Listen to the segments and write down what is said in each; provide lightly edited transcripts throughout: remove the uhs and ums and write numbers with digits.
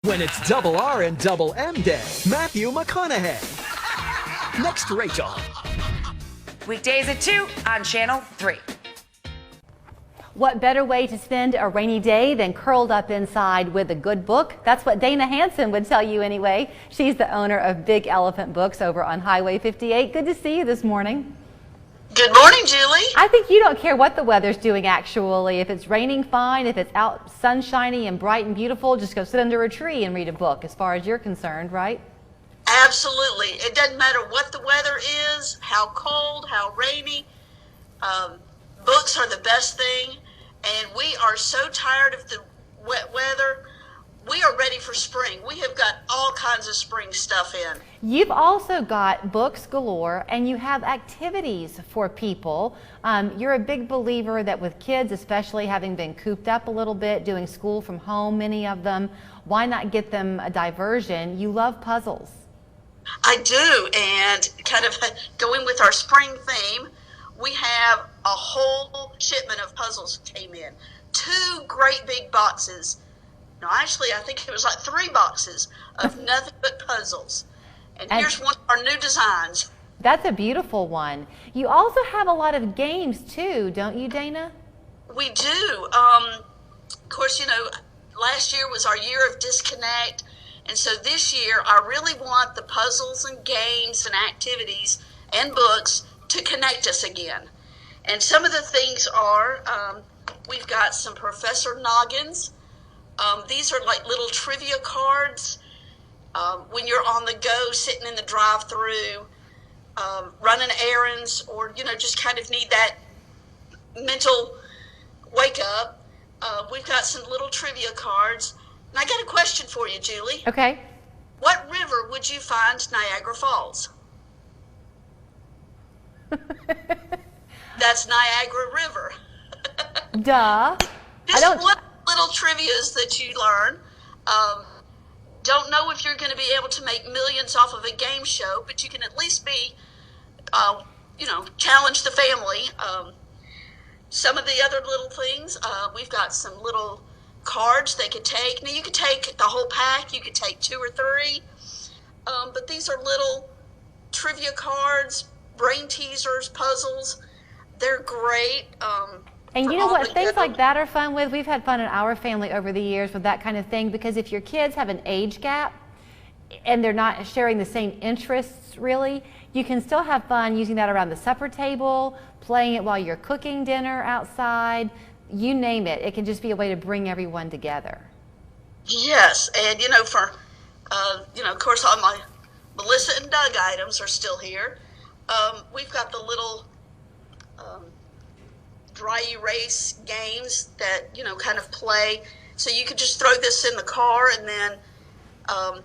when it's double R and double M day. Matthew McConaughey. Next, Rachel. Weekdays at 2 on Channel 3. What better way to spend a rainy day than curled up inside with a good book? That's what Dana Hanson would tell you anyway. She's the owner of Big Elephant Books over on Highway 58. Good to see you this morning. Good morning, Julie. I think you don't care what the weather's doing actually. If it's raining, fine. If it's out sunshiny and bright and beautiful, just go sit under a tree and read a book as far as you're concerned, right? Absolutely. It doesn't matter what the weather is, how cold, how rainy. Books are the best thing. And we are so tired of the wet weather. We are ready for spring. We have got all kinds of spring stuff in. You've also got books galore, and you have activities for people. You're a big believer that with kids, especially having been cooped up a little bit, doing school from home, many of them, why not get them a diversion? You love puzzles. I do, and kind of going with our spring theme, we have a whole shipment of puzzles came in. 2 great big boxes. No, actually, I think it was like 3 boxes of nothing but puzzles. And here's one of our new designs. That's a beautiful one. You also have a lot of games too, don't you, Dana? We do. Of course, you know, last year was our year of disconnect. And so this year, I really want the puzzles and games and activities and books to connect us again. And some of the things are, we've got some Professor Noggins. These are like little trivia cards. When you're on the go, sitting in the drive-through, running errands, or, you know, just kind of need that mental wake up. We've got some little trivia cards. And I got a question for you, Julie. Okay. What river would you find Niagara Falls? That's Niagara River. Duh. Just one little trivias that you learn. Don't know if you're going to be able to make millions off of a game show, but you can at least be, you know, challenge the family. Some of the other little things, we've got some little cards they could take. Now, you could take the whole pack. You could take 2 or 3. But these are little trivia cards, brain teasers, puzzles. They're great. And you know what, things like that are fun with. We've had fun in our family over the years with that kind of thing, because if your kids have an age gap and they're not sharing the same interests really, you can still have fun using that around the supper table, playing it while you're cooking dinner outside, you name it. It can just be a way to bring everyone together. Yes, and you know, for, you know, of course all my Melissa and Doug items are still here. We've got the little dry erase games that, you know, kind of play. So you could just throw this in the car and then,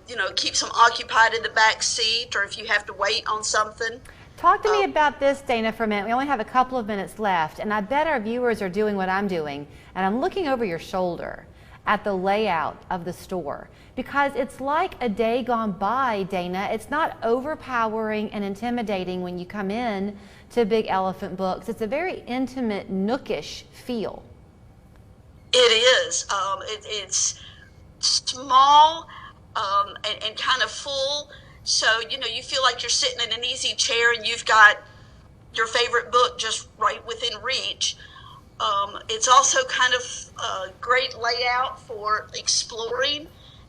you know, it keeps them occupied in the back seat, or if you have to wait on something. Talk to me about this, Dana, for a minute. We only have a couple of minutes left, and I bet our viewers are doing what I'm doing, and I'm looking over your shoulder at the layout of the store, because it's like a day gone by, Dana. It's not overpowering and intimidating when you come in to Big Elephant Books. It's a very intimate, nookish feel. It is. It's small and kind of full. So, you know, you feel like you're sitting in an easy chair and you've got your favorite book just right within reach. It's also kind of a great layout for exploring,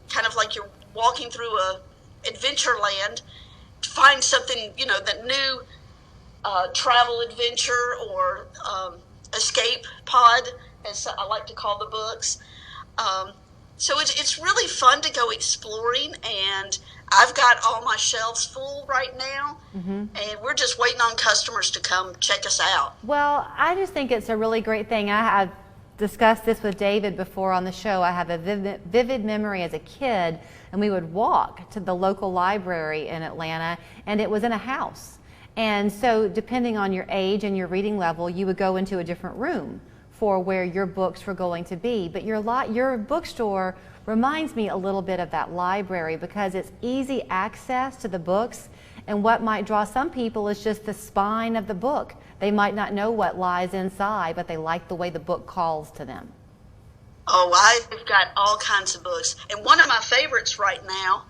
kind of like you're walking through a adventure land to find something, you know, that new travel adventure or escape pod, as I like to call the books. So it's really fun to go exploring, and I've got all my shelves full right now, and we're just waiting on customers to come check us out. Well, I just think it's a really great thing. I've discussed this with David before on the show. I have a vivid memory as a kid, and we would walk to the local library in Atlanta, and it was in a house. And so depending on your age and your reading level, you would go into a different room for where your books were going to be. But your bookstore reminds me a little bit of that library, because it's easy access to the books, and what might draw some people is just the spine of the book. They might not know what lies inside, but they like the way the book calls to them. Oh, I've got all kinds of books. And one of my favorites right now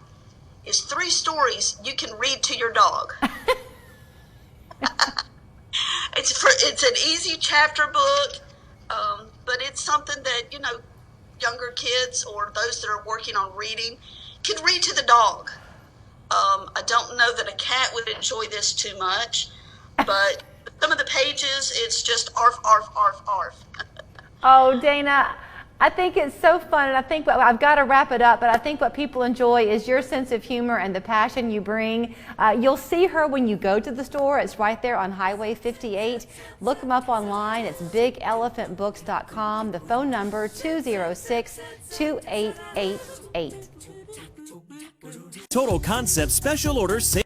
is 3 stories you can read to your dog. It's an easy chapter book, but it's something that, younger kids or those that are working on reading can read to the dog. I don't know that a cat would enjoy this too much, but some of the pages, it's just arf, arf, arf, arf. Oh, Dana, I think it's so fun, and I think I've got to wrap it up, but I think what people enjoy is your sense of humor and the passion you bring. You'll see her when you go to the store. It's right there on Highway 58. Look them up online. It's bigelephantbooks.com. The phone number 206-2888. Total Concept Special Order.